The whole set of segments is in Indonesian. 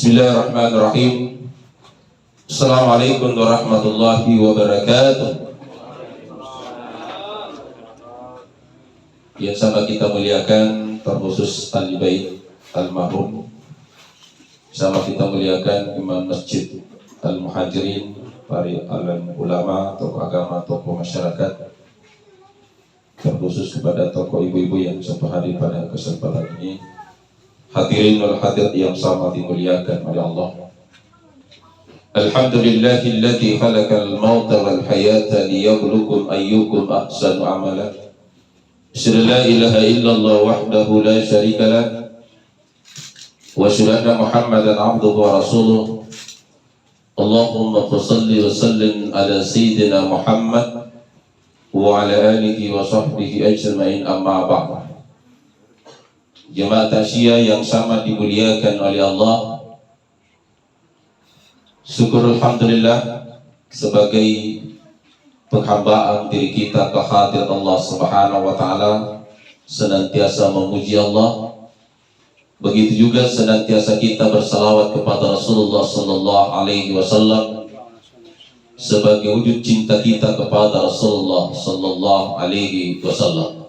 Bismillahirrahmanirrahim. Assalamualaikum warahmatullahi wabarakatuh. Yang sama kita muliakan terkhusus ahli bait almarhum, sama kita muliakan imam masjid al-muhajirin, para alim ulama, tokoh agama, tokoh masyarakat, terkhusus kepada tokoh ibu-ibu yang sempat hadir pada kesempatan ini. Hadirin wal hadirat yang sama dimuliakan oleh Allah. Alhamdulillahilladzi khalaqal mauta wal hayata liyabluwakum ayyukum ahsanu amala. Asyhadu la ilaha illallah wahdahu la syarika lah wa asyhadu anna Muhammadan abduhu wa rasuluh. Allahumma shalli wa sallim ala sayyidina Muhammad wa ala alihi wa sahbihi ajma'in, amma ba'd. Jemaah tasya yang sama dimuliakan oleh Allah, syukur alhamdulillah sebagai penghambaan diri kita ke hadirat Allah Subhanahu wa taala, senantiasa memuji Allah. Begitu juga senantiasa kita bersalawat kepada Rasulullah sallallahu alaihi wasallam sebagai wujud cinta kita kepada Rasulullah sallallahu alaihi wasallam.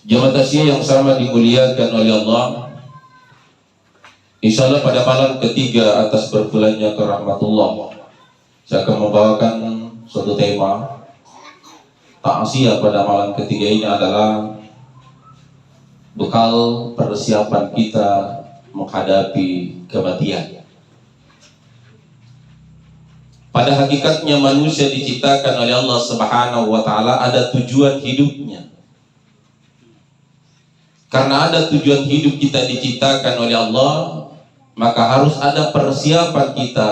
Jemaah tasya yang sama dimuliakan oleh Allah, insyaallah pada malam ketiga atas berbulannya ke rahmatullah, saya akan membawakan suatu tema takziah pada malam ketiga ini adalah bekal persiapan kita menghadapi kematian. Pada hakikatnya manusia diciptakan oleh Allah Subhanahu wa taala ada tujuan hidupnya. Karena ada tujuan hidup kita diciptakan oleh Allah, maka harus ada persiapan kita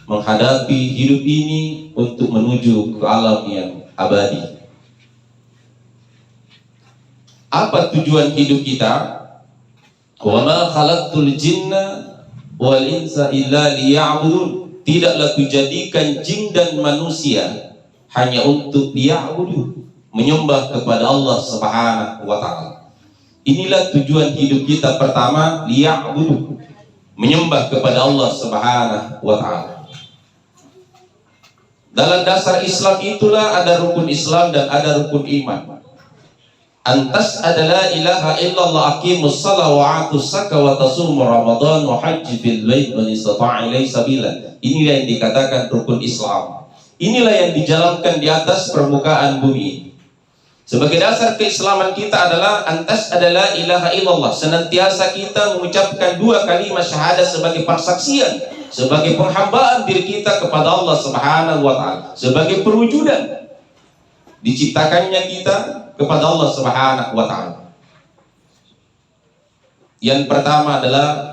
menghadapi hidup ini untuk menuju ke alam yang abadi. Apa tujuan hidup kita? Wa ma khalaqtul jinna wal insa illa liya'budun. Tidaklah kujadikan jin dan manusia hanya untuk liya'budu, menyembah kepada Allah Subhanahu wa taala. Inilah tujuan hidup kita pertama, liya'budu, menyembah kepada Allah Subhanahu wa taala. Dalam dasar Islam itulah ada rukun Islam dan ada rukun iman. Antas adalah ilaha illallah, aqimus shalah wa atuz zakah wa tasumu ramadan wa hajji fil bait man istata'a ilaihi sabila. Inilah yang dikatakan rukun Islam. Inilah yang dijalankan di atas permukaan bumi. Sebagai dasar keislaman kita adalah antas adalah ilaha illallah, senantiasa kita mengucapkan dua kalimat syahadat sebagai persaksian, sebagai penghambaan diri kita kepada Allah Subhanahu wa taala, sebagai perwujudan diciptakannya kita kepada Allah Subhanahu wa taala. Yang pertama adalah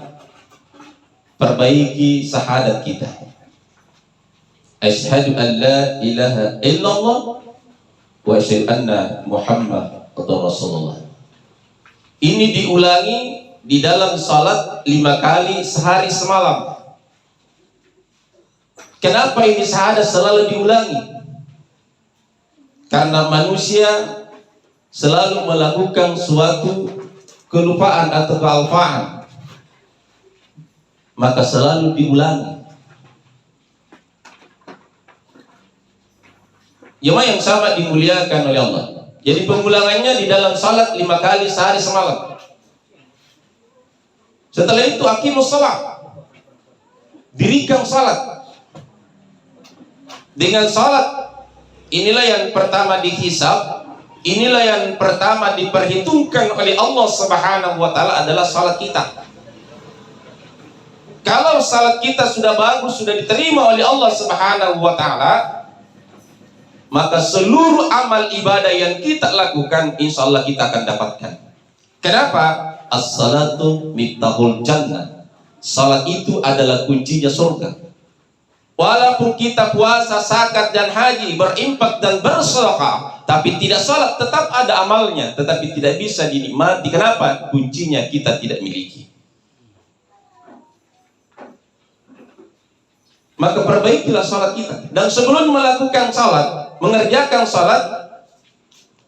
perbaiki syahadat kita. Asyhadu an la ilaha illallah wa asyhadu anna Muhammad Rasulullah. Ini diulangi di dalam salat 5 kali sehari semalam. Kenapa ini syahadat selalu diulangi? Karena manusia selalu melakukan suatu kelupaan atau kealpaan, maka selalu diulangi. Jemaah yang sama dimuliakan oleh Allah. Jadi pengulangannya di dalam salat 5 kali sehari semalam. Setelah itu aqimus shalah, dirikan salat. Dengan salat inilah yang pertama dihisab, inilah yang pertama diperhitungkan oleh Allah Subhanahu wa taala adalah salat kita. Kalau salat kita sudah bagus, sudah diterima oleh Allah Subhanahu wa taala, maka seluruh amal ibadah yang kita lakukan insya Allah kita akan dapatkan. Kenapa? As-salatu miftahul jannah. Salat itu adalah kuncinya surga. Walaupun kita puasa, zakat dan haji, berimpak dan bersedekah, tapi tidak salat, tetap ada amalnya, tetapi tidak bisa dinikmati. Kenapa? Kuncinya kita tidak miliki. Maka perbaikilah salat kita. Dan sebelum melakukan salat, mengerjakan salat,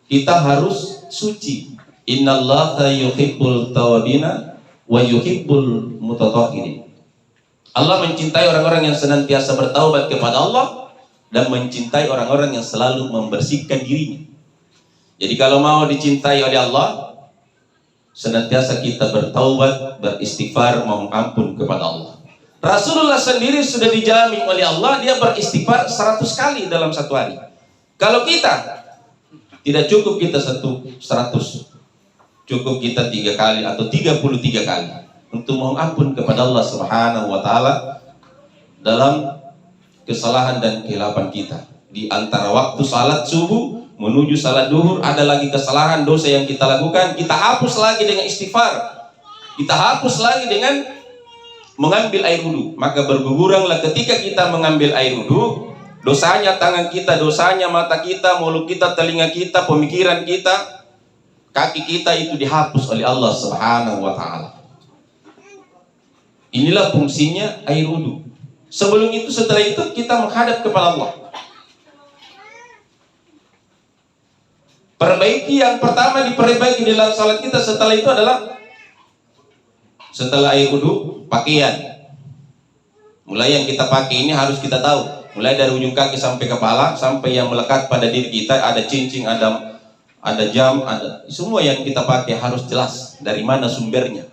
kita harus suci. Innallaha yuhibbul tawabina wa yuhibbul mutatahhirin. Allah mencintai orang-orang yang senantiasa bertaubat kepada Allah dan mencintai orang-orang yang selalu membersihkan dirinya. Jadi kalau mau dicintai oleh Allah, senantiasa kita bertaubat, beristighfar, mohon ampun kepada Allah. Rasulullah sendiri sudah dijamin oleh Allah, dia beristighfar 100 kali dalam satu hari. Kalau kita tidak cukup kita 100, cukup kita 3 kali atau 33 kali untuk mohon ampun kepada Allah Subhanahu wa taala dalam kesalahan dan kehilapan kita. Di antara waktu salat subuh menuju salat duhur ada lagi kesalahan dosa yang kita lakukan, kita hapus lagi dengan istighfar. Kita hapus lagi dengan mengambil air wudu. Maka berguguranglah ketika kita mengambil air wudu, dosanya tangan kita, dosanya mata kita, mulut kita, telinga kita, pemikiran kita, kaki kita itu dihapus oleh Allah Subhanahu wa taala. Inilah fungsinya air wudu. Sebelum itu, setelah itu kita menghadap kepada Allah. Perbaiki yang pertama diperbaiki dalam salat kita setelah itu adalah setelah air wudu, pakaian. Mulai yang kita pakai ini harus kita tahu. Mulai dari ujung kaki sampai kepala, sampai yang melekat pada diri kita, ada cincin, ada jam, ada semua yang kita pakai harus jelas dari mana sumbernya.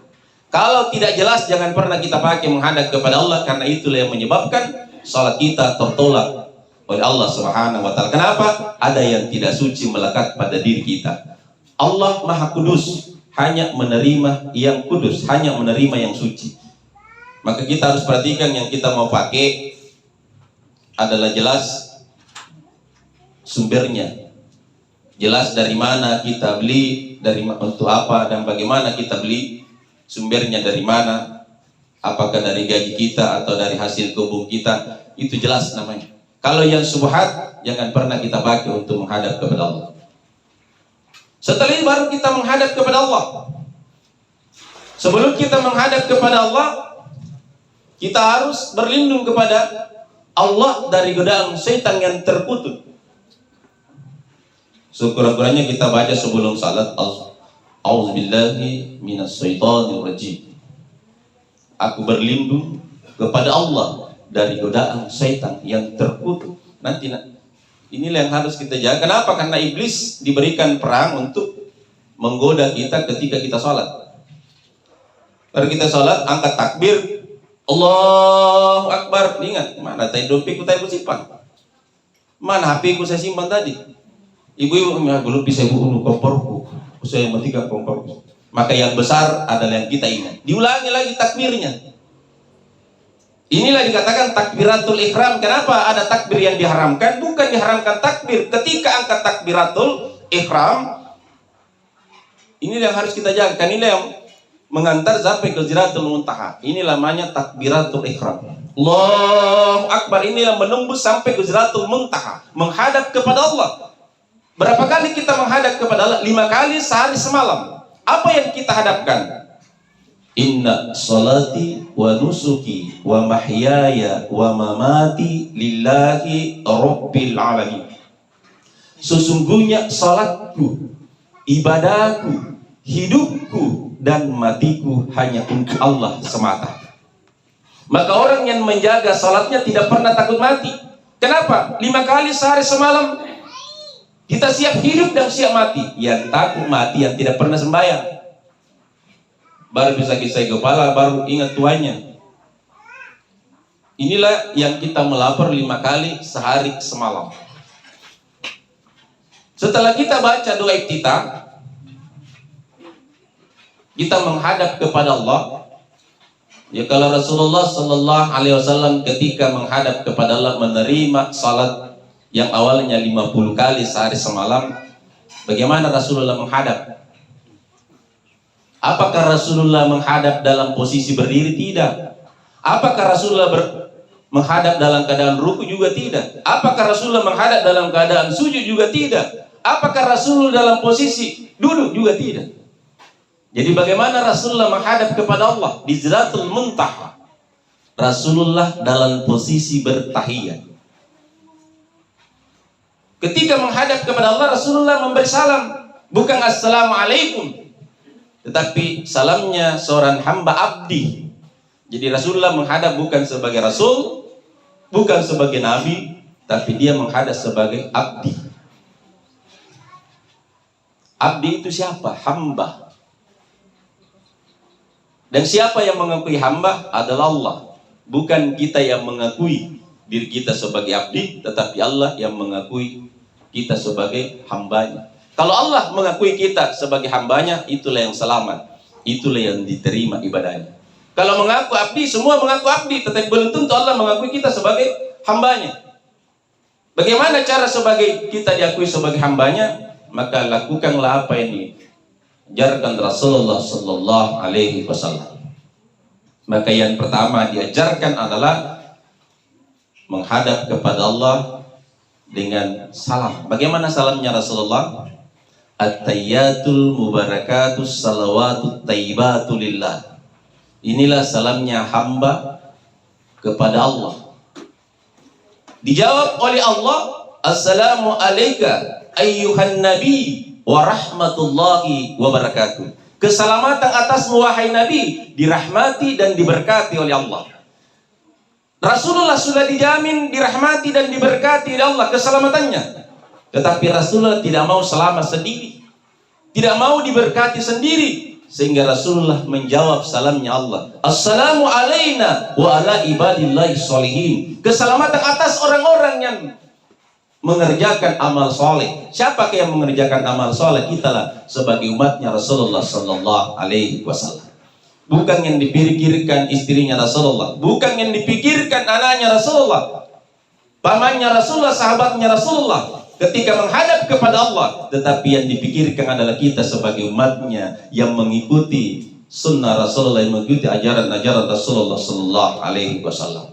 Kalau tidak jelas, jangan pernah kita pakai menghadap kepada Allah, karena itulah yang menyebabkan salat kita tertolak oleh Allah Subhanahu wa taala. Kenapa? Ada yang tidak suci melekat pada diri kita. Allah Maha Kudus, hanya menerima yang kudus, hanya menerima yang suci. Maka kita harus perhatikan yang kita mau pakai adalah jelas sumbernya, jelas dari mana kita beli, dari untuk apa dan bagaimana kita beli, sumbernya dari mana, apakah dari gaji kita atau dari hasil kebun kita, itu jelas namanya. Kalau yang subhat jangan pernah kita pakai untuk menghadap kepada Allah. Setelah itu baru kita menghadap kepada Allah. Sebelum kita menghadap kepada Allah, kita harus berlindung kepada Allah dari godaan setan yang terkutuk. Sekurang-kurangnya kita baca sebelum salat, A'udzubillahi minasyaitonir rajim. Aku berlindung kepada Allah dari godaan setan yang terkutuk. Nanti inilah yang harus kita jaga. Kenapa? Karena iblis diberikan perang untuk menggoda kita ketika kita salat. Kalau kita salat, angkat takbir, Allahu Akbar. Ingat, mana tadi dompetku tadi ku simpan? Mana HP ku saya simpan tadi? Ibu-ibu, belum bisa ibu komporku. Saya matikan komporku. Maka yang besar adalah yang kita ingat. Diulangi lagi takbirnya. Inilah dikatakan takbiratul ihram. Kenapa ada takbir yang diharamkan? Bukan diharamkan takbir. Ketika angkat takbiratul ihram, inilah yang harus kita jaga. Inilah yang mengantar sampai ke Sidratul Muntaha. Ini namanya takbiratul ihram. Allahu Akbar. Inilah menembus sampai ke Sidratul Muntaha, menghadap kepada Allah. Berapa kali kita menghadap kepada Allah? 5 kali sehari semalam. Apa yang kita hadapkan? Inna salati wa nusuki wa mahyaya wa mamati lillahi rabbil alamin. Sesungguhnya salatku, ibadahku, hidupku dan matiku hanya untuk Allah semata. Maka orang yang menjaga salatnya tidak pernah takut mati. Kenapa? 5 kali sehari semalam kita siap hidup dan siap mati. Yang takut mati yang tidak pernah sembahyang, baru bisa kisah kepala, baru ingat tuanya. Inilah yang kita melapor 5 kali sehari semalam. Setelah kita baca doa iftitah, kita menghadap kepada Allah. Ya, kalau Rasulullah Sallallahu Alaihi Wasallam ketika menghadap kepada Allah menerima salat yang awalnya 50 kali sehari semalam, bagaimana Rasulullah menghadap? Apakah Rasulullah menghadap dalam posisi berdiri? Tidak. Apakah Rasulullah menghadap dalam keadaan ruku? Juga tidak. Apakah Rasulullah menghadap dalam keadaan sujud? Juga tidak. Apakah Rasulullah dalam posisi duduk? Juga tidak. Jadi bagaimana Rasulullah menghadap kepada Allah? Di Sidratul Muntaha, Rasulullah dalam posisi bertahiyat. Ketika menghadap kepada Allah, Rasulullah memberi salam, bukan assalamualaikum, tetapi salamnya seorang hamba abdi. Jadi Rasulullah menghadap bukan sebagai rasul, bukan sebagai nabi, tapi dia menghadap sebagai abdi. Abdi itu siapa? Hamba. Dan siapa yang mengakui hamba adalah Allah. Bukan kita yang mengakui diri kita sebagai abdi, tetapi Allah yang mengakui kita sebagai hambanya. Kalau Allah mengakui kita sebagai hambanya, itulah yang selamat. Itulah yang diterima ibadahnya. Kalau mengaku abdi, semua mengaku abdi, tetapi belum tentu Allah mengakui kita sebagai hambanya. Bagaimana cara sebagai kita diakui sebagai hambanya? Maka lakukanlah apa yang diajarkan Rasulullah Sallallahu Alaihi Wasallam. Maka yang pertama diajarkan adalah menghadap kepada Allah dengan salam. Bagaimana salamnya Rasulullah? At-tayyatul mubarakatus salawatut tayyibatu lillah. Inilah salamnya hamba kepada Allah. Dijawab oleh Allah, Assalamu alayka ayyuhan nabi wa rahmatullahi wa barakatuh. Keselamatan atasmu wahai nabi, dirahmati dan diberkati oleh Allah. Rasulullah sudah dijamin dirahmati dan diberkati oleh Allah keselamatannya. Tetapi Rasulullah tidak mau selamat sendiri, tidak mau diberkati sendiri, sehingga Rasulullah menjawab salamnya Allah, Assalamu alayna wa ala ibadillahi sholihin. Keselamatan atas orang-orang yang mengerjakan amal soleh. Siapa yang mengerjakan amal soleh? Kitalah sebagai umatnya Rasulullah Sallallahu Alaihi Wasallam. Bukan yang dipikirkan istrinya Rasulullah, bukan yang dipikirkan anaknya Rasulullah, pamannya Rasulullah, sahabatnya Rasulullah ketika menghadap kepada Allah, tetapi yang dipikirkan adalah kita sebagai umatnya yang mengikuti sunnah Rasulullah, yang mengikuti ajaran-ajaran Rasulullah Sallallahu Alaihi Wasallam.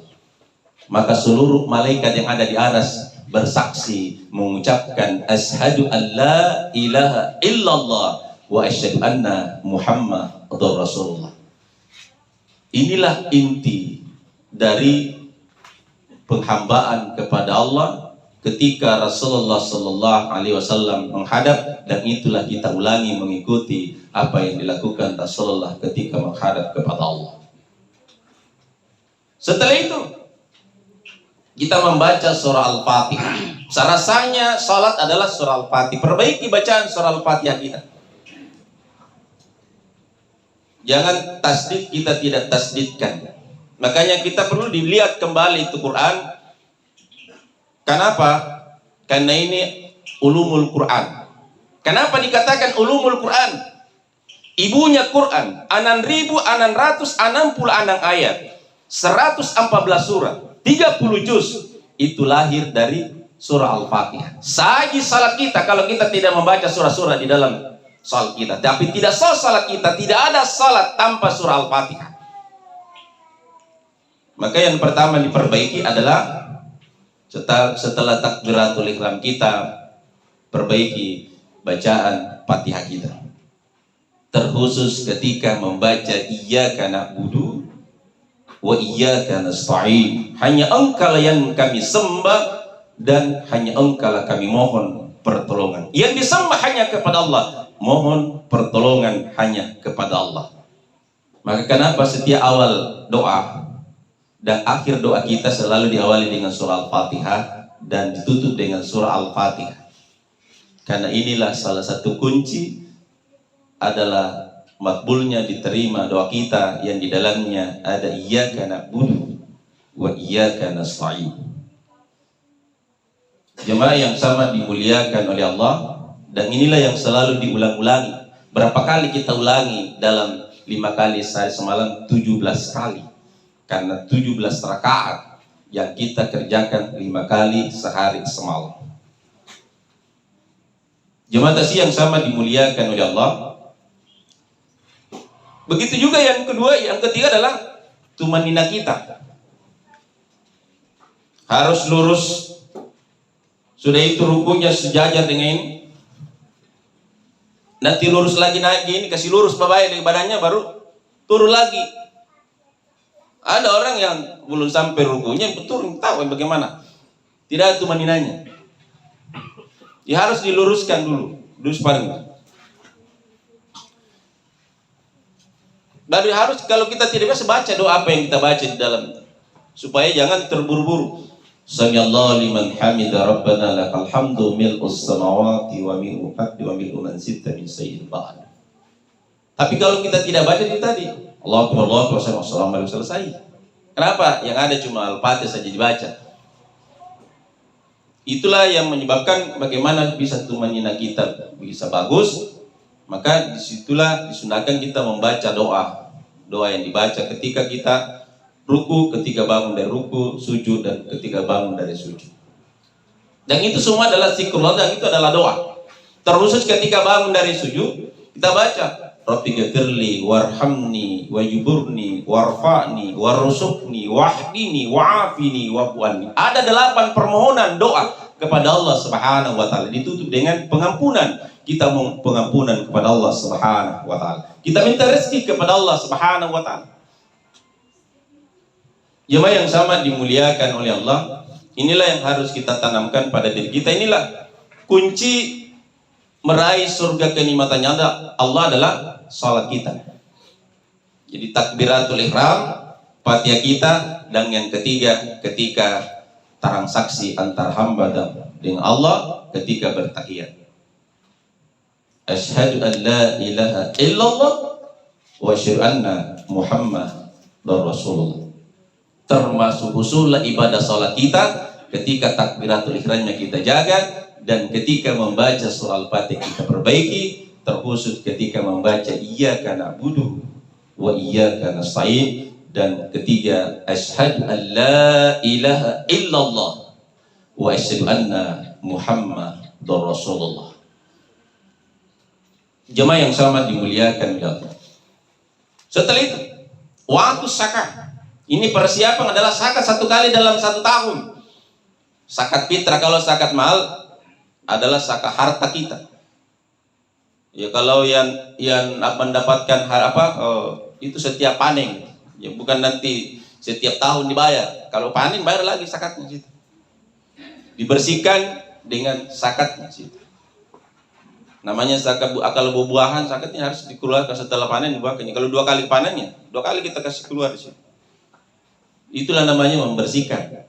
Maka seluruh malaikat yang ada di aras bersaksi mengucapkan asyhadu an la ilaha illallah wa asyhadu anna Muhammadar Rasulullah. Inilah inti dari penghambaan kepada Allah ketika Rasulullah Sallallahu Alaihi Wasallam menghadap, dan itulah kita ulangi mengikuti apa yang dilakukan Rasulullah ketika menghadap kepada Allah. Setelah itu kita membaca surah Al-Fatihah. Rasanya salat adalah surah Al-Fatihah. Perbaiki bacaan surah Al-Fatihah kita. Jangan tasdid, kita tidak tasdidkan. Makanya kita perlu dilihat kembali itu Quran. Kenapa? Karena ini ulumul Quran. Kenapa dikatakan ulumul Quran? Ibunya Quran, 6.660 ayat, 114 surah, 30 juz, itu lahir dari surah Al-Fatihah. Saji salat kita kalau kita tidak membaca surah-surah di dalam salat kita. Tapi tidak sah salat kita, tidak ada salat tanpa surah Al-Fatihah. Maka yang pertama diperbaiki adalah setelah takbiratul ihram kita, perbaiki bacaan Fatihah kita. Terkhusus ketika membaca iyyaka na'budu wa iyyaka nasta'in. Hanya Engkau yang kami sembah dan hanya Engkau kami mohon pertolongan. Yang disembah hanya kepada Allah, mohon pertolongan hanya kepada Allah. Maka kenapa setiap awal doa dan akhir doa kita selalu diawali dengan surah Al-Fatihah dan ditutup dengan surah Al-Fatihah? Karena inilah salah satu kunci adalah makbulnya diterima doa kita yang di dalamnya ada iyyaka na'budu wa iyyaka nasta'in. Jemaah yang sama dimuliakan oleh Allah, dan inilah yang selalu diulang-ulangi. Berapa kali kita ulangi dalam 5 kali sehari semalam? 17 kali. Karena 17 rakaat yang kita kerjakan 5 kali sehari semalam. Jemaah tasih yang sama dimuliakan oleh Allah. Begitu juga yang kedua, yang ketiga adalah tumanina kita. Harus lurus. Sudah itu rukunya sejajar dengan ini. Nanti lurus lagi naik gini, kasih lurus babai dari badannya, baru turun lagi. Ada orang yang belum sampai rukunya turun, tahu bagaimana? Tidak ada tumaninanya. Ya harus diluruskan dulu, lurus paling. Dan harus kalau kita tidak bisa baca doa apa yang kita baca di dalam, supaya jangan terburu-buru. Samiallahu liman hamida rabbana lakal hamdu mil'us samawati wa mil'u ardi wa mil'u man sitta min sayyidil ba'd. Tapi kalau kita tidak baca di tadi, Allahu akbar Allahu akbar assalamu alaikum selesai. Kenapa? Yang ada cuma Al-Fatihah saja dibaca. Itulah yang menyebabkan bagaimana bisa tumanina kita bisa bagus. Maka disitulah disunahkan kita membaca doa yang dibaca ketika kita ruku, ketika bangun dari ruku, sujud, dan ketika bangun dari sujud. Dan itu semua adalah zikrullah, dan itu adalah doa. Terkhusus ketika bangun dari sujud, kita baca Rabbi ghfirli warhamni wajiburni warfa'ni warzuqni wahdini wa'afini wa'fu'anni. Ada 8 permohonan doa kepada Allah Subhanahu wa taala, ditutup dengan pengampunan. Kita mau pengampunan kepada Allah Subhanahu wa taala. Kita minta rezeki kepada Allah Subhanahu wa taala. Jemaah yang sama dimuliakan oleh Allah, inilah yang harus kita tanamkan pada diri kita. Inilah kunci meraih surga kenikmatannya Allah adalah salat kita. Jadi takbiratul ihram, Fatihah kita, dan yang ketiga ketika transaksi antar hamba dengan Allah ketika bertahiyat. Asyhadu an la ilaha illallah wa asyhadu anna Muhammadar Rasulullah. Termasuk usul ibadah salat kita ketika takbiratul ihramnya kita jaga, dan ketika membaca surah Al-Fatihah kita perbaiki, terkhusus ketika membaca iyyaka na'budu wa iyyaka nasta'in, dan ketiga asyhadu an la ilaha illallah wa asyhadu anna Muhammadar Rasulullah. Jemaah yang sama dimuliakan oleh Allah. Setelah itu, waktu zakat. Ini persiapan adalah zakat 1 kali dalam 1 tahun. Zakat fitrah, kalau zakat mal adalah zakat harta kita. Ya kalau yang mendapatkan itu setiap panen. Ya bukan nanti setiap tahun dibayar. Kalau panen bayar lagi zakatnya situ. Dibersihkan dengan zakatnya situ. Namanya zakat akal buah-buahan, zakatnya harus dikeluarkan setelah panen dibuahkan. Kalau 2 kali panennya, 2 kali kita kasih keluar di situ. Itulah namanya membersihkan.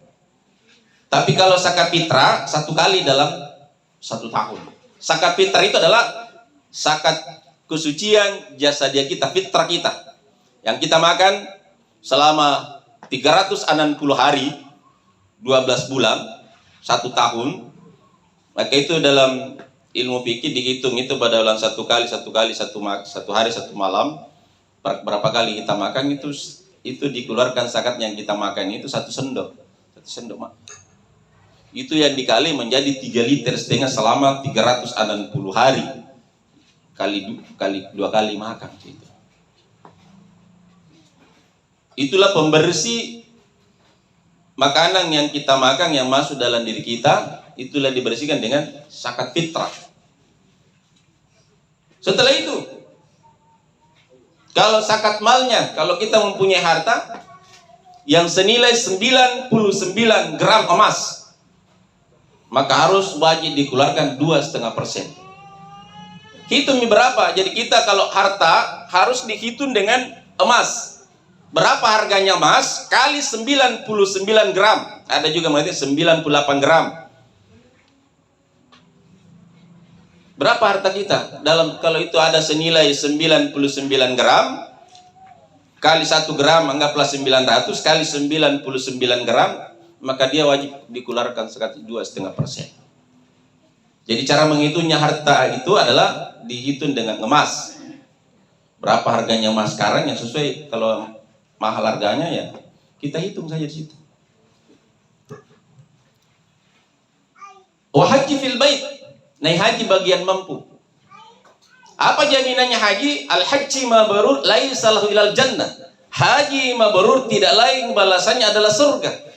Tapi kalau zakat fitrah 1 kali dalam 1 tahun. Zakat fitrah itu adalah zakat kesucian jasadia kita, fitrah kita, yang kita makan selama 360 hari, 12 bulan, 1 tahun. Maka itu dalam ilmu fikih dihitung itu pada dalam 1 kali, 1 hari 1 malam, berapa kali kita makan itu dikeluarkan zakat yang kita makan itu 1 sendok. 1 sendok itu yang dikali menjadi 3,5 liter selama 360 hari kali 2 kali makan gitu. Itulah pembersih makanan yang kita makan yang masuk dalam diri kita, itulah dibersihkan dengan zakat fitrah. Setelah itu, kalau zakat malnya, kalau kita mempunyai harta yang senilai 99 gram emas, maka harus wajib dikeluarkan 2,5%. Hitung berapa? Jadi kita kalau harta harus dihitung dengan emas. Berapa harganya emas kali 99 gram. Ada juga mengatakan 98 gram. Berapa harta kita? Kalau itu ada senilai 99 gram kali 1 gram, anggaplah 900 kali 99 gram, maka dia wajib dikeluarkan sekitar 2,5%. Jadi cara menghitungnya harta itu adalah dihitung dengan emas. Berapa harganya emas sekarang yang sesuai, kalau mahal harganya ya kita hitung saja di situ. Wa haji fil bait, naik haji bagian mampu. Apa jaminannya haji? Al haji mabrur laisa lahu ilal jannah. Haji mabrur tidak lain balasannya adalah surga.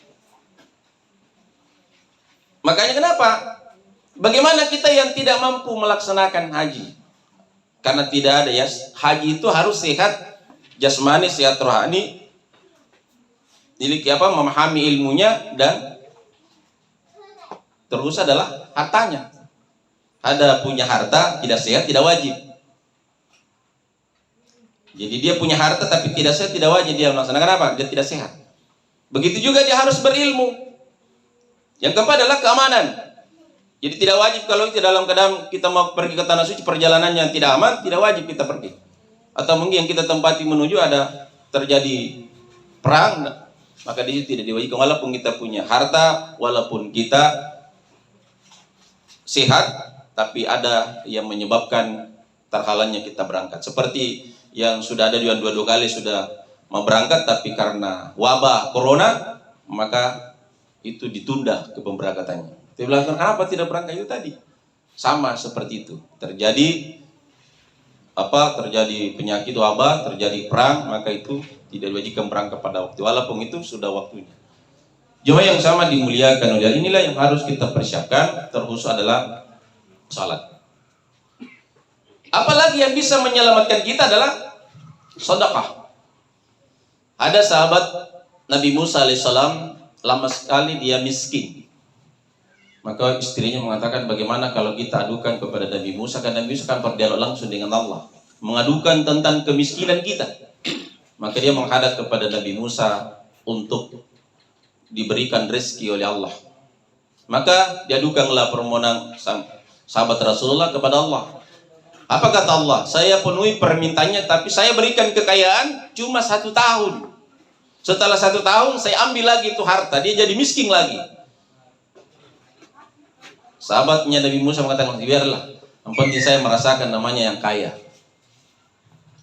Makanya kenapa? Bagaimana kita yang tidak mampu melaksanakan haji? Karena tidak ada ya, haji itu harus sehat jasmani, sehat rohani, memahami ilmunya, dan terus adalah hartanya. Ada punya harta tidak sehat tidak wajib. Jadi dia punya harta tapi tidak sehat, tidak wajib dia melaksanakan apa? Dia tidak sehat. Begitu juga dia harus berilmu. Yang keempat adalah keamanan. Jadi tidak wajib kalau kita dalam keadaan kita mau pergi ke tanah suci, perjalanan yang tidak aman, tidak wajib kita pergi. Atau mungkin yang kita tempati menuju ada terjadi perang, maka di situ tidak diwajibkan walaupun kita punya harta, walaupun kita sehat, tapi ada yang menyebabkan terhalangnya kita berangkat. Seperti yang sudah ada dua kali sudah mau berangkat, tapi karena wabah corona, maka itu ditunda ke pemberangkatannya. Dia bilang, kenapa tidak berangkat? Itu tadi sama seperti itu. Terjadi penyakit wabah, terjadi perang, maka itu tidak diwajibkan berangkat pada waktu, walaupun itu sudah waktunya. Jemaah yang sama dimuliakan oleh Allah, inilah yang harus kita persiapkan, terkhusus adalah salat. Apalagi yang bisa menyelamatkan kita adalah sedekah. Ada sahabat Nabi Musa alaihissalam, lama sekali dia miskin. Maka istrinya mengatakan, bagaimana kalau kita adukan kepada Nabi Musa, karena Nabi Musa kan berdialog langsung dengan Allah, mengadukan tentang kemiskinan kita. Maka dia menghadap kepada Nabi Musa untuk diberikan rezeki oleh Allah. Maka diadukanlah permohonan sahabat Rasulullah kepada Allah. Apa kata Allah? Saya penuhi permintaannya, tapi saya berikan kekayaan cuma 1 tahun. Setelah 1 tahun saya ambil lagi itu harta, dia jadi miskin lagi. Sahabatnya Nabi Musa mengatakan, biarlah, yang penting saya merasakan namanya yang kaya.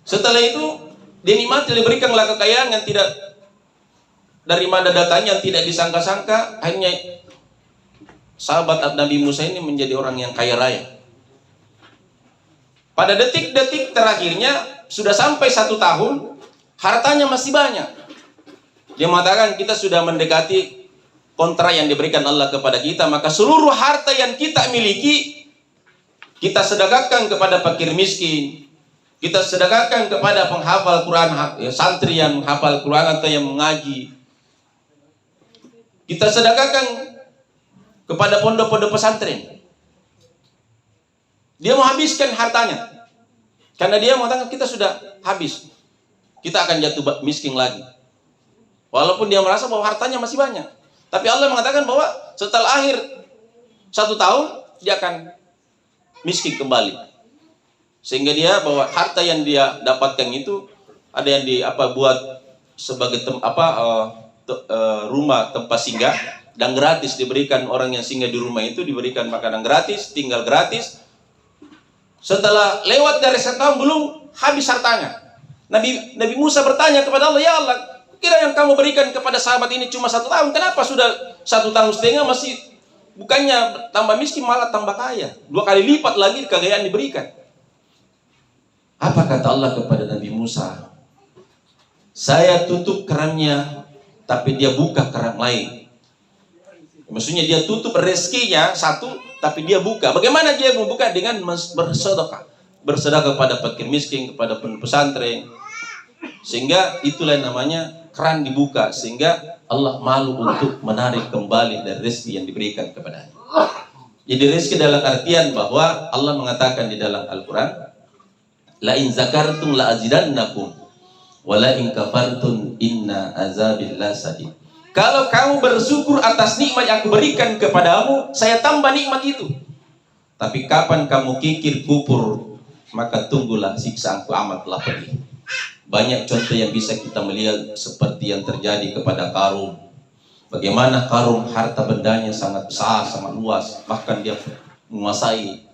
Setelah itu dia nikmati, diberikanlah kekayaan yang tidak dari mana datanya, yang tidak disangka-sangka. Akhirnya sahabat Nabi Musa ini menjadi orang yang kaya raya. Pada detik-detik terakhirnya sudah sampai 1 tahun, hartanya masih banyak. Dia mengatakan, kita sudah mendekati kontrak yang diberikan Allah kepada kita, maka seluruh harta yang kita miliki kita sedekahkan kepada fakir miskin, kita sedekahkan kepada penghafal Quran, santri yang menghafal Quran atau yang mengaji, kita sedekahkan kepada pondok-pondok pesantren. Dia mau habiskan hartanya karena dia mengatakan, kita sudah habis, kita akan jatuh miskin lagi, walaupun dia merasa bahwa hartanya masih banyak. Tapi Allah mengatakan bahwa setelah akhir 1 tahun dia akan miskin kembali. Sehingga dia bahwa harta yang dia dapatkan itu ada yang buat sebagai rumah tempat singgah, dan gratis diberikan orang yang singgah di rumah itu, diberikan makanan gratis, tinggal gratis. Setelah lewat dari 1 tahun belum habis hartanya. Nabi Musa bertanya kepada Allah, ya Allah, kira yang kamu berikan kepada sahabat ini cuma 1 tahun, kenapa sudah 1,5 tahun masih bukannya tambah miskin malah tambah kaya, 2 kali lipat lagi kekayaan diberikan. Apa kata Allah kepada Nabi Musa? Saya tutup kerannya, tapi dia buka keran lain. Maksudnya dia tutup rezekinya 1, tapi dia buka. Bagaimana dia membuka? Dengan bersedekah. Bersedekah kepada fakir miskin, kepada pesantren. Sehingga itulah namanya keran dibuka, sehingga Allah malu untuk menarik kembali dari rezeki yang diberikan kepadanya. Jadi rezeki dalam artian bahwa Allah mengatakan di dalam Al-Quran, la in zakartum la azidannakum wa la in kafartum inna azabi lasadid. Kalau kamu bersyukur atas nikmat yang aku berikan kepadamu, saya tambah nikmat itu. Tapi kapan kamu kikir kufur, maka tunggulah siksaanku amatlah pedih. Banyak contoh yang bisa kita melihat seperti yang terjadi kepada Qarun. Bagaimana Qarun harta bendanya sangat besar, sangat luas, bahkan dia menguasai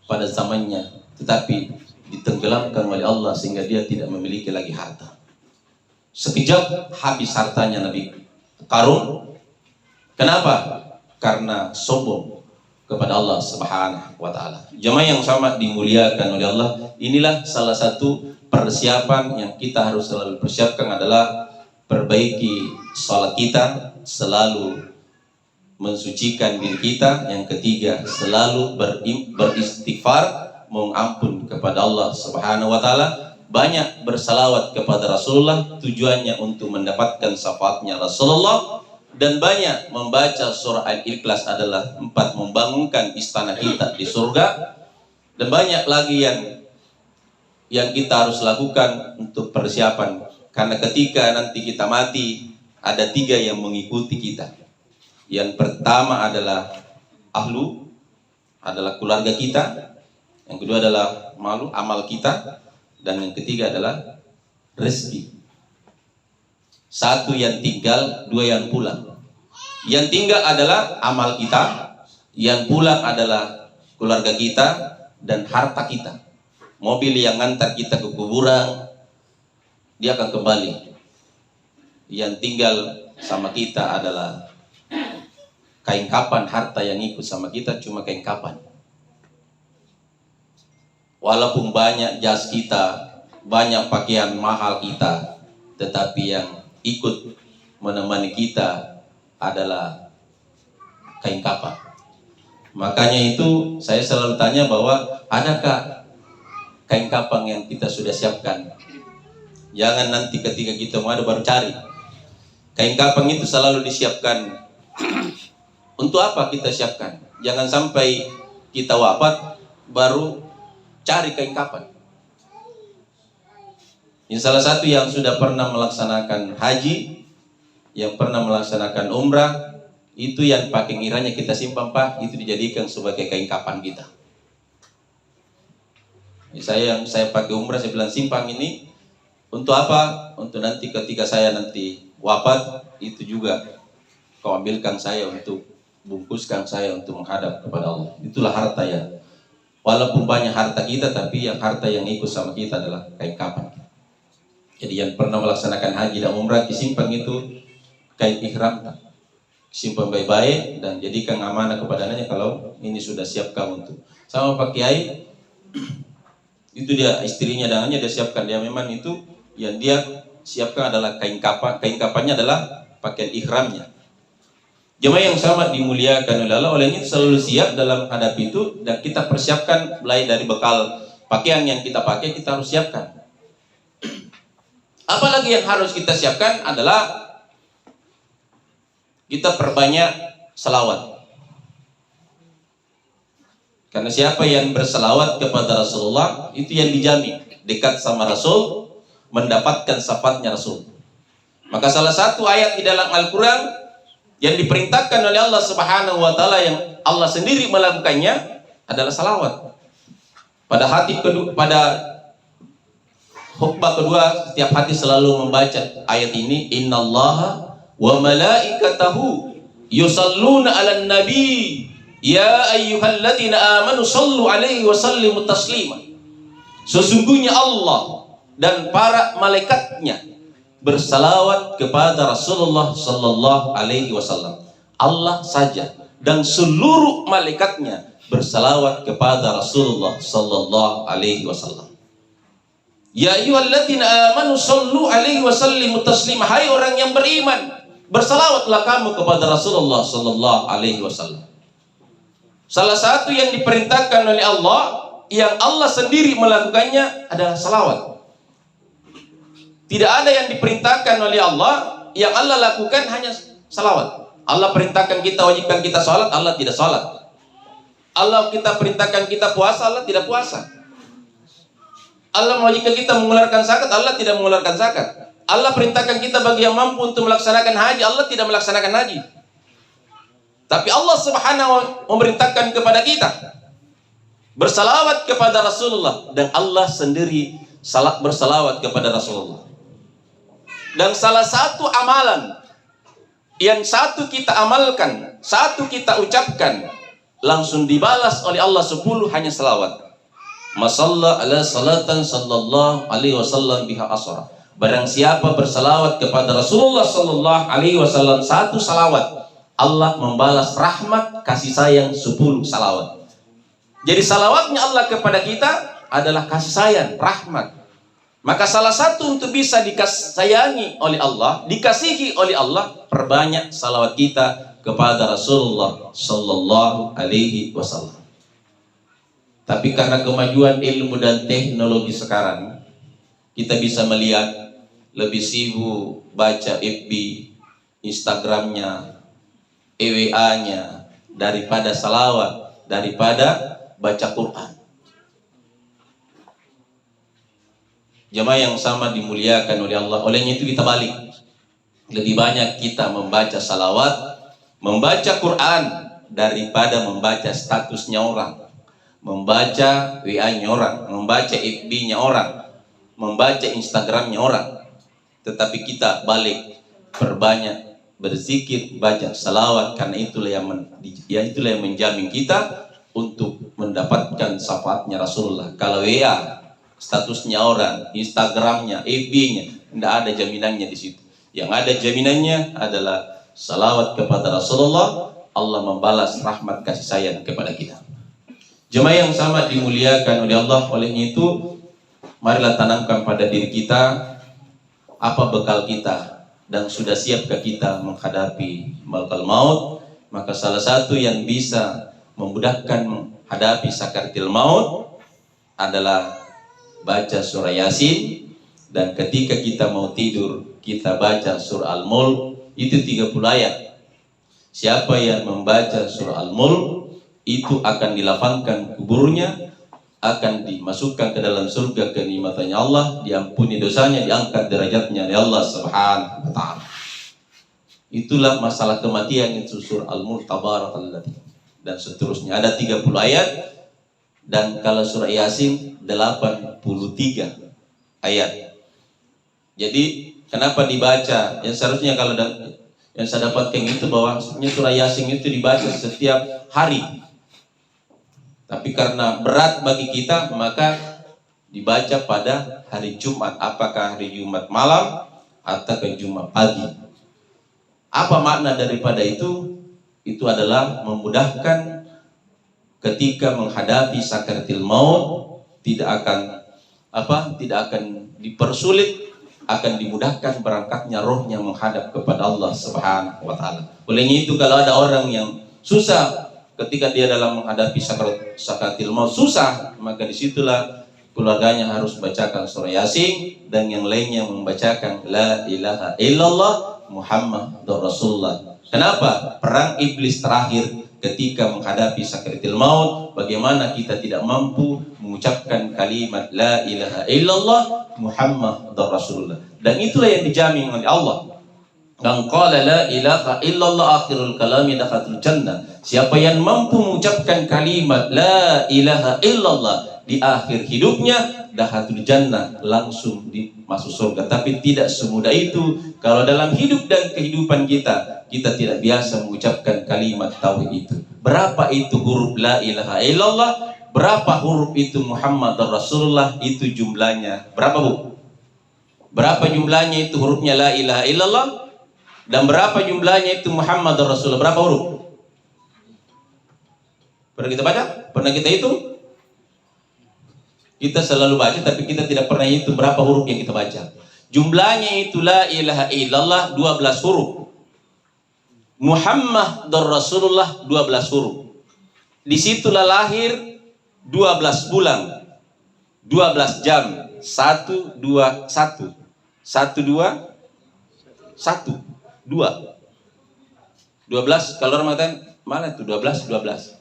pada zamannya, tetapi ditenggelamkan oleh Allah sehingga dia tidak memiliki lagi harta. Sekejap habis hartanya Nabi Qarun. Kenapa? Karena sombong kepada Allah Subhanahu wa taala. Jemaah yang sama dimuliakan oleh Allah, inilah salah satu persiapan yang kita harus selalu persiapkan adalah perbaiki salat kita, selalu mensucikan diri kita. Yang ketiga, selalu beristighfar, mohon ampun kepada Allah Subhanahu wa taala, banyak bersalawat kepada Rasulullah, tujuannya untuk mendapatkan syafaatnya Rasulullah, dan banyak membaca surah Al-Ikhlas adalah 4 membangunkan istana kita di surga, dan banyak lagi yang kita harus lakukan untuk persiapan. Karena ketika nanti kita mati, ada 3 yang mengikuti kita. Yang pertama adalah ahlu, adalah keluarga kita. Yang kedua adalah malu, amal kita. Dan yang ketiga adalah rezeki. 1 yang tinggal, 2 yang pulang. Yang tinggal adalah amal kita, yang pulang adalah keluarga kita dan harta kita. Mobil yang ngantar kita ke kuburan, dia akan kembali. Yang tinggal sama kita adalah kain kapan. Harta yang ikut sama kita cuma kain kapan. Walaupun banyak jas kita, banyak pakaian mahal kita, tetapi yang ikut menemani kita adalah kain kapan. Makanya itu saya selalu tanya bahwa adakah kain kapan yang kita sudah siapkan? Jangan nanti ketika kita mau ada baru cari. Kain kapan itu selalu disiapkan. Untuk apa kita siapkan? Jangan sampai kita wafat baru cari kain kapan. Ini salah satu yang sudah pernah melaksanakan haji, yang pernah melaksanakan umrah, itu yang pakai ngiranya kita simpan, Pak, itu dijadikan sebagai kain kapan kita. Yang saya pakai umrah, saya bilang simpan ini untuk apa? Untuk nanti ketika saya nanti wafat, itu juga kau ambilkan saya untuk bungkuskan saya untuk menghadap kepada Allah. Itulah harta ya. Walaupun banyak harta kita, tapi yang harta yang ikut sama kita adalah kain kapan. Jadi yang pernah melaksanakan haji dan umrah, disimpan itu kain ihram, simpan baik-baik dan jadikan amanah kepadanya. Kalau ini sudah siap kamu untuk sama Pak Kiai, itu dia istrinya dangannya dia siapkan. Dia memang itu yang dia siapkan adalah kain kapan. Kain kapannya adalah pakaian ihramnya. Jemaah yang sama dimuliakan oleh Allah, oleh ini selalu siap dalam hadap itu, dan kita persiapkan mulai dari bekal pakaian yang kita pakai, kita harus siapkan. Apalagi yang harus kita siapkan adalah kita perbanyak selawat. Karena siapa yang berselawat kepada Rasulullah, itu yang dijamin dekat sama Rasul, mendapatkan syafaatnya Rasul. Maka salah satu ayat di dalam Al-Quran yang diperintahkan oleh Allah Subhanahu wa Ta'ala, yang Allah sendiri melakukannya, adalah salawat. Pada khutbah kedua, setiap hati selalu membaca ayat ini, innallaha wa malaikatahu yusalluna 'alan nabi ya ayyuhalladzina amanu sallu 'alaihi wa sallimu taslima. Sesungguhnya Allah dan para malaikatnya bersalawat kepada Rasulullah sallallahu alaihi wasallam. Allah saja dan seluruh malaikatnya bersalawat kepada Rasulullah sallallahu alaihi wasallam. Ya ayyuhalladzina amanu sallu alaihi wa sallimu taslima. Hai orang yang beriman, bersalawatlah kamu kepada Rasulullah sallallahu alaihi wasallam. Salah satu yang diperintahkan oleh Allah, yang Allah sendiri melakukannya, adalah salawat. Tidak ada yang diperintahkan oleh Allah, yang Allah lakukan hanya salawat. Allah perintahkan kita, wajibkan kita salat, Allah tidak salat. Allah kita perintahkan kita puasa, Allah tidak puasa. Allah mewajibkan kita mengeluarkan zakat, Allah tidak mengeluarkan zakat. Allah perintahkan kita bagi yang mampu untuk melaksanakan haji, Allah tidak melaksanakan haji. Tapi Allah Subhanahu wa Ta'ala memerintahkan kepada kita bersalawat kepada Rasulullah, dan Allah sendiri bersalawat kepada Rasulullah. Dan salah satu amalan yang satu kita amalkan, satu kita ucapkan, langsung dibalas oleh Allah 10, hanya salawat. Masalla ala salatan sallallahu alaihi wasallam biha asra. Barang siapa bersalawat kepada Rasulullah sallallahu alaihi wasallam 1 salawat, Allah membalas rahmat kasih sayang 10 salawat. Jadi salawatnya Allah kepada kita adalah kasih sayang, rahmat. Maka salah satu untuk bisa dikasayangi oleh Allah, dikasihi oleh Allah, perbanyak salawat kita kepada Rasulullah sallallahu alaihi wasallam. Tapi karena kemajuan ilmu dan teknologi sekarang, kita bisa melihat lebih sibuk baca FB, Instagramnya, EWA-nya, daripada salawat, daripada baca Quran. Jemaah yang sama dimuliakan oleh Allah. Olehnya itu kita balik. Lebih banyak kita membaca salawat, membaca Quran daripada membaca statusnya orang, membaca WA-nya orang, membaca FB-nya orang, membaca Instagram-nya orang. Tetapi kita balik, perbanyak berzikir, baca salawat, karena itulah yang menjamin kita untuk mendapatkan syafaatnya Rasulullah. Kalau WA, statusnya orang, Instagramnya, FB-nya, tidak ada jaminannya di situ. Yang ada jaminannya adalah salawat kepada Rasulullah. Allah membalas rahmat kasih sayang kepada kita. Jemaah yang sama dimuliakan oleh Allah. Olehnya itu, marilah tanamkan pada diri kita apa bekal kita, dan sudah siapkah kita menghadapi malakal maut. Maka salah satu yang bisa memudahkan menghadapi sakaratul maut adalah baca surah Yasin, dan ketika kita mau tidur kita baca surah Al-Mulk, itu 30 ayat. Siapa yang membaca surah Al-Mulk itu akan dilapangkan kuburnya, akan dimasukkan ke dalam surga kenikmatannya Allah, diampuni dosanya, diangkat derajatnya oleh Allah Subhanahu wa taala. Itulah masalah kematian, itu surah Al-Mulk, tabarakalladzi, dan seterusnya. Ada 30 ayat. Dan kalau surah Yasin 83 ayat. Jadi kenapa dibaca? Yang seharusnya kalau yang saya dapatkan itu bahwa surah Yasin itu dibaca setiap hari. Tapi karena berat bagi kita, maka dibaca pada hari Jumat. Apakah hari Jumat malam atau ke Jumat pagi? Apa makna daripada itu? Itu adalah memudahkan ketika menghadapi sakaratul maut, tidak akan dipersulit, akan dimudahkan berangkatnya rohnya menghadap kepada Allah Subhanahu wa taala. Olehnya itu, kalau ada orang yang susah ketika dia dalam menghadapi sakaratul maut, susah, maka disitulah keluarganya harus bacakan surah Yasin, dan yang lainnya membacakan la ilaha illallah Muhammadur Rasulullah. Kenapa? Perang iblis terakhir ketika menghadapi sakaratul maut, bagaimana kita tidak mampu mengucapkan kalimat la ilaha illallah Muhammadur Rasulullah. Dan itulah yang dijamin oleh Allah. Dan qala la ilaha illallah akhirul kalami dakhatul jannah. Siapa yang mampu mengucapkan kalimat la ilaha illallah di akhir hidupnya, dakhatul jannah, langsung masuk surga. Tapi tidak semudah itu. Kalau dalam hidup dan kehidupan kita tidak biasa mengucapkan kalimat tauhid itu. Berapa itu huruf la ilaha illallah? Berapa huruf itu Muhammadur Rasulullah? Itu jumlahnya berapa, Bu? Berapa jumlahnya itu hurufnya la ilaha illallah? Dan berapa jumlahnya itu Muhammadur Rasulullah? Berapa huruf? Pernah kita baca? Pernah kita hitung? Kita selalu baca, tapi kita tidak pernah hitung berapa huruf yang kita baca. Jumlahnya itu la ilaha illallah 12 huruf. Muhammadur Rasulullah 12 huruf. Disitulah lahir 12 bulan, 12 jam, 1, 2, 1, 1, 2, 1, 2, 12. Kalau Ramadan mana itu 12, 12,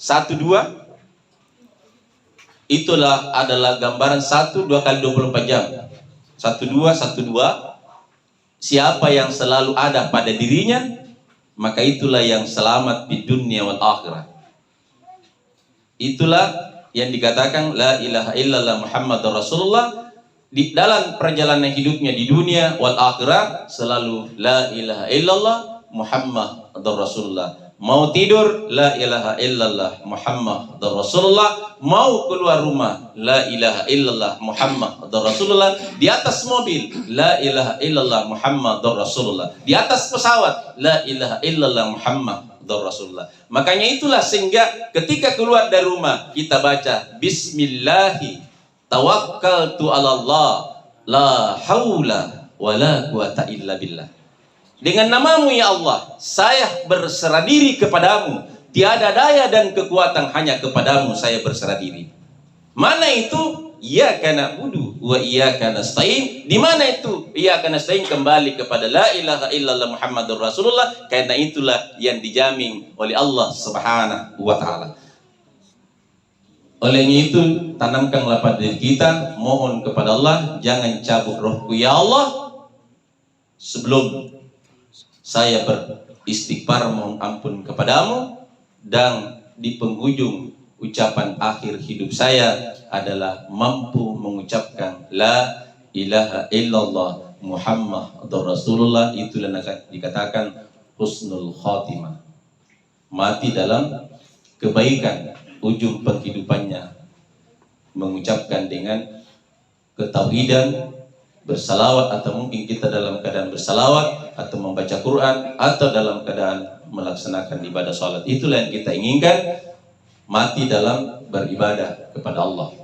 1, 2. Itulah adalah gambaran 1, 2 kali 24 jam. 1, 2, 1, 2. Siapa yang selalu ada pada dirinya, maka itulah yang selamat di dunia wal akhirah. Itulah yang dikatakan la ilaha illallah Muhammadur Rasulullah. Di dalam perjalanan hidupnya di dunia wal akhirah selalu la ilaha illallah Muhammadur Rasulullah. Mau tidur la ilaha illallah Muhammadur Rasulullah. Mau keluar rumah la ilaha illallah Muhammadur Rasulullah. Di atas mobil la ilaha illallah Muhammadur Rasulullah. Di atas pesawat la ilaha illallah Muhammadur Rasulullah. Makanya itulah sehingga ketika keluar dari rumah kita baca bismillahi tawakkaltu 'ala Allah la haula wala quwata illa billah. Dengan namamu ya Allah, saya berserah diri kepadamu. Tiada daya dan kekuatan, hanya kepadamu saya berserah diri. Mana itu? Iyyaka na'budu wa iyyaka nasta'in. Di mana itu? Iyyaka nasta'in, kembali kepada la ilaha illallah Muhammadur Rasulullah. Karena itulah yang dijamin oleh Allah Subhanahu wa taala. Oleh itu, tanamkanlah pada diri kita, mohon kepada Allah, jangan cabut rohku ya Allah sebelum saya beristighfar mohon ampun kepadamu, dan di penghujung ucapan akhir hidup saya adalah mampu mengucapkan la ilaha illallah Muhammadur Rasulullah. Itulah dikatakan husnul khatimah, mati dalam kebaikan, ujung penghidupannya mengucapkan dengan ketauhidan, bersalawat, atau mungkin kita dalam keadaan bersalawat atau membaca Quran atau dalam keadaan melaksanakan ibadah salat. Itulah yang kita inginkan, mati dalam beribadah kepada Allah.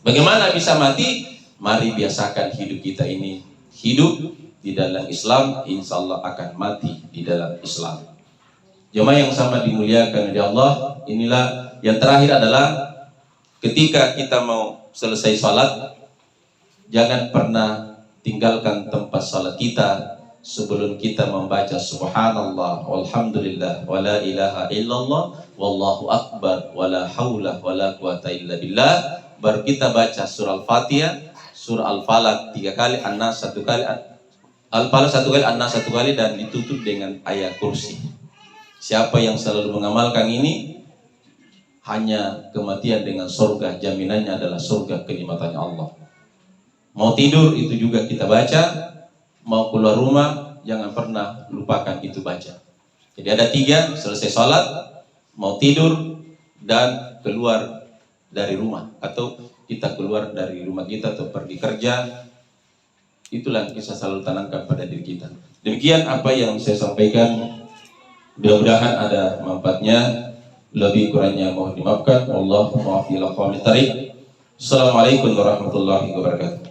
Bagaimana bisa mati? Mari biasakan hidup kita ini hidup di dalam Islam, insya Allah akan mati di dalam Islam. Jemaah yang sama dimuliakan oleh Allah, inilah yang terakhir adalah ketika kita mau selesai salat, jangan pernah tinggalkan tempat salat kita sebelum kita membaca subhanallah walhamdulillah wala ilaha illallah wallahu akbar wala haula wala quwata illa billah. Baru kita baca surah Al-Fatihah, surah Al-Falaq 3 kali, An-Nas 1 kali, Al-Falaq 1 kali, An-Nas 1 kali, dan ditutup dengan ayat kursi. Siapa yang selalu mengamalkan ini, hanya kematian dengan surga, jaminannya adalah surga kenikmatannya Allah. Mau tidur itu juga kita baca, mau keluar rumah jangan pernah lupakan itu baca. Jadi ada 3, selesai sholat, mau tidur, dan keluar dari rumah, atau kita keluar dari rumah kita atau pergi kerja. Itulah yang kita selalu tanamkan pada diri kita. Demikian apa yang saya sampaikan, mudah-mudahan ada manfaatnya. Lebih kurangnya mohon dimaafkan. Allahumma afil aqwamit tarik. Assalamualaikum warahmatullahi wabarakatuh.